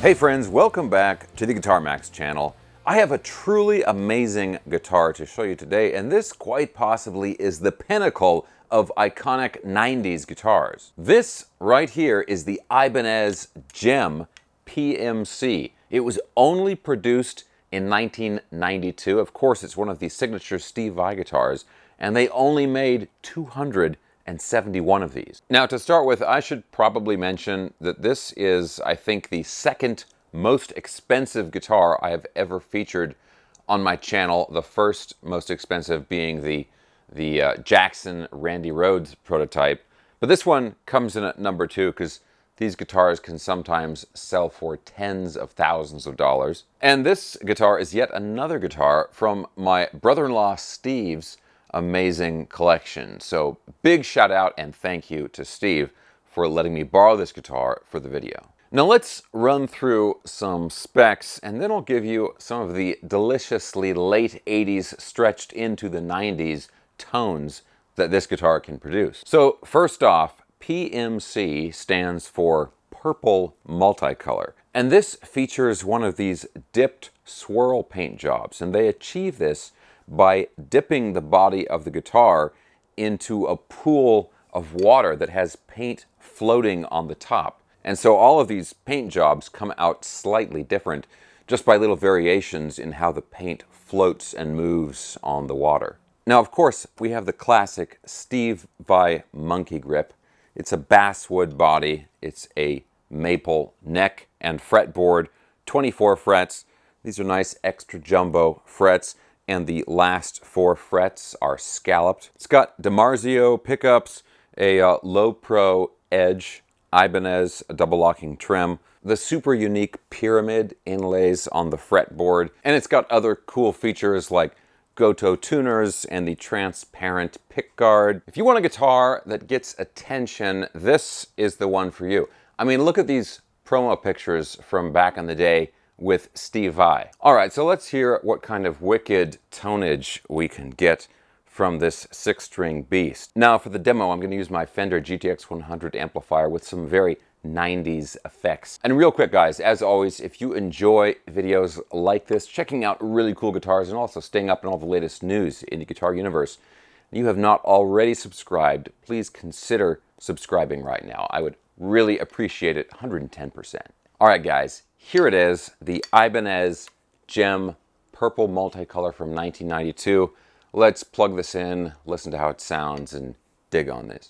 Hey friends, welcome back to the Guitar Max channel. I have a truly amazing guitar to show you today, and this quite possibly is the pinnacle of iconic 90s guitars. This right here is the Ibanez Gem PMC. It was only produced in 1992. Of course, it's one of the signature Steve Vai guitars, and they only made 271 of these. Now, to start with, I should probably mention that this is, I think, the second most expensive guitar I have ever featured on my channel. The first most expensive being the Jackson Randy Rhoads prototype. But this one comes in at number 2 because these guitars can sometimes sell for tens of thousands of dollars. And this guitar is yet another guitar from my brother-in-law Steve's amazing collection. So big shout out and thank you to Steve for letting me borrow this guitar for the video. Now let's run through some specs, and then I'll give you some of the deliciously late 80s stretched into the 90s tones that this guitar can produce. So first off, PMC stands for Purple Multicolor, and this features one of these dipped swirl paint jobs, and they achieve this by dipping the body of the guitar into a pool of water that has paint floating on the top. And so all of these paint jobs come out slightly different just by little variations in how the paint floats and moves on the water. Now, of course, we have the classic Steve Vai monkey grip. It's a basswood body. It's a maple neck and fretboard, 24 frets. These are nice extra jumbo frets, and the last 4 frets are scalloped. It's got DiMarzio pickups, a low pro edge, Ibanez double locking trim, the super unique pyramid inlays on the fretboard, and it's got other cool features like Goto tuners and the transparent pickguard. If you want a guitar that gets attention, this is the one for you. I mean, look at these promo pictures from back in the day with Steve Vai. All right, so let's hear what kind of wicked tonage we can get from this 6-string beast. Now for the demo, I'm going to use my Fender GTX 100 amplifier with some very 90s effects. And real quick guys, as always, if you enjoy videos like this, checking out really cool guitars and also staying up on all the latest news in the guitar universe, and you have not already subscribed, please consider subscribing right now. I would really appreciate it 110%. All right guys, here it is, the Ibanez Gem Purple Multicolor from 1992. Let's plug this in, listen to how it sounds, and dig on this.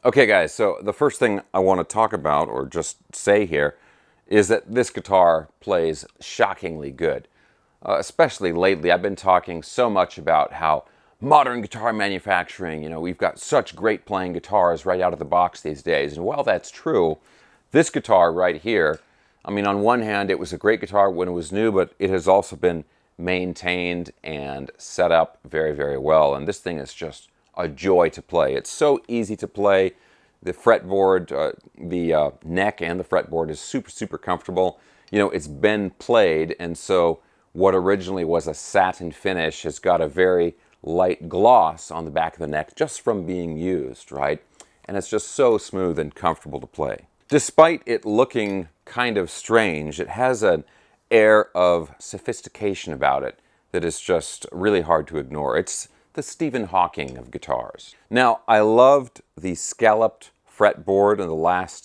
Okay guys, so the first thing I want to talk about, or just say here, is that this guitar plays shockingly good. Especially lately, I've been talking so much about how modern guitar manufacturing, we've got such great playing guitars right out of the box these days. And while that's true, this guitar right here, I mean, on one hand, it was a great guitar when it was new, but it has also been maintained and set up very, very well. And this thing is just a joy to play. It's so easy to play. The fretboard, the neck and the fretboard is super, super comfortable. It's been played, and so what originally was a satin finish has got a very light gloss on the back of the neck just from being used, right? And it's just so smooth and comfortable to play. Despite it looking kind of strange, it has an air of sophistication about it that is just really hard to ignore. It's the Stephen Hawking of guitars. Now, I loved the scalloped fretboard and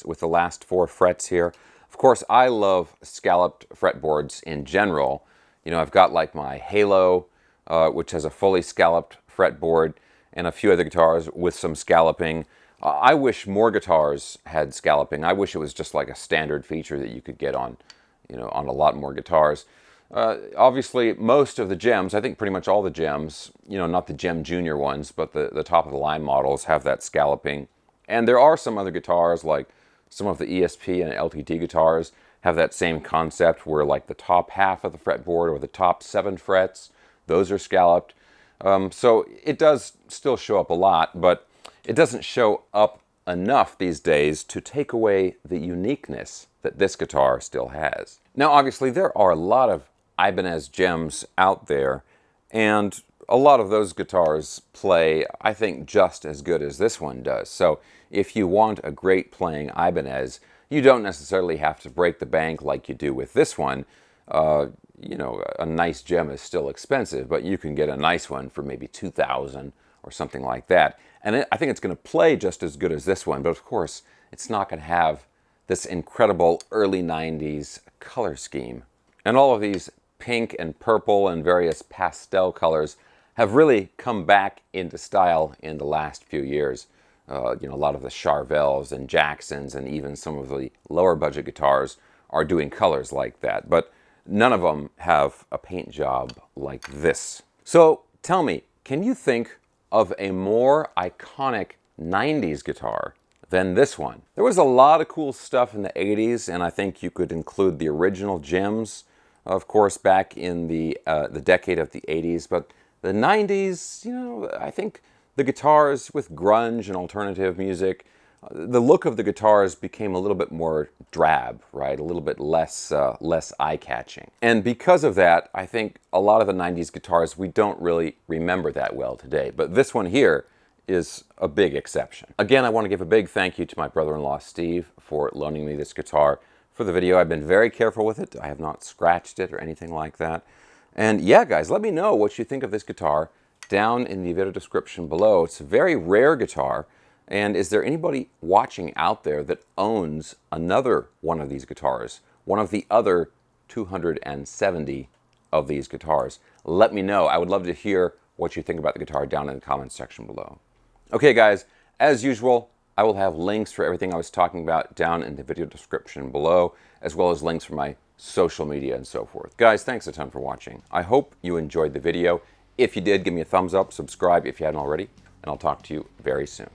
with the last 4 frets here. Of course, I love scalloped fretboards in general. I've got like my Halo, which has a fully scalloped fretboard, and a few other guitars with some scalloping. I wish more guitars had scalloping. I wish it was just like a standard feature that you could get on, on a lot more guitars. Obviously, most of the Gems, I think pretty much all the Gems, not the Gem Junior ones, but the top of the line models have that scalloping. And there are some other guitars, like some of the ESP and LTD guitars, have that same concept where like the top half of the fretboard or the top 7 frets, those are scalloped. So it does still show up a lot, but it doesn't show up enough these days to take away the uniqueness that this guitar still has. Now, obviously, there are a lot of Ibanez Gems out there, and a lot of those guitars play, I think, just as good as this one does. So if you want a great playing Ibanez, you don't necessarily have to break the bank like you do with this one. A nice Gem is still expensive, but you can get a nice one for maybe $2,000 or something like that. And I think it's going to play just as good as this one, but of course, it's not going to have this incredible early 90s color scheme. And all of these pink and purple and various pastel colors have really come back into style in the last few years. A lot of the Charvels and Jacksons and even some of the lower budget guitars are doing colors like that, but none of them have a paint job like this. So tell me, can you think of a more iconic 90s guitar than this one? There was a lot of cool stuff in the 80s, and I think you could include the original Gems, of course, back in the decade of the 80s, but the 90s, I think the guitars with grunge and alternative music, the look of the guitars became a little bit more drab, right? A little bit less eye-catching. And because of that, I think a lot of the 90s guitars we don't really remember that well today. But this one here is a big exception. Again, I want to give a big thank you to my brother-in-law Steve for loaning me this guitar for the video. I've been very careful with it. I have not scratched it or anything like that. And yeah, guys, let me know what you think of this guitar down in the video description below. It's a very rare guitar. And is there anybody watching out there that owns another one of these guitars? One of the other 270 of these guitars? Let me know. I would love to hear what you think about the guitar down in the comments section below. Okay, guys, as usual, I will have links for everything I was talking about down in the video description below, as well as links for my social media and so forth. Guys, thanks a ton for watching. I hope you enjoyed the video. If you did, give me a thumbs up, subscribe if you hadn't already, and I'll talk to you very soon.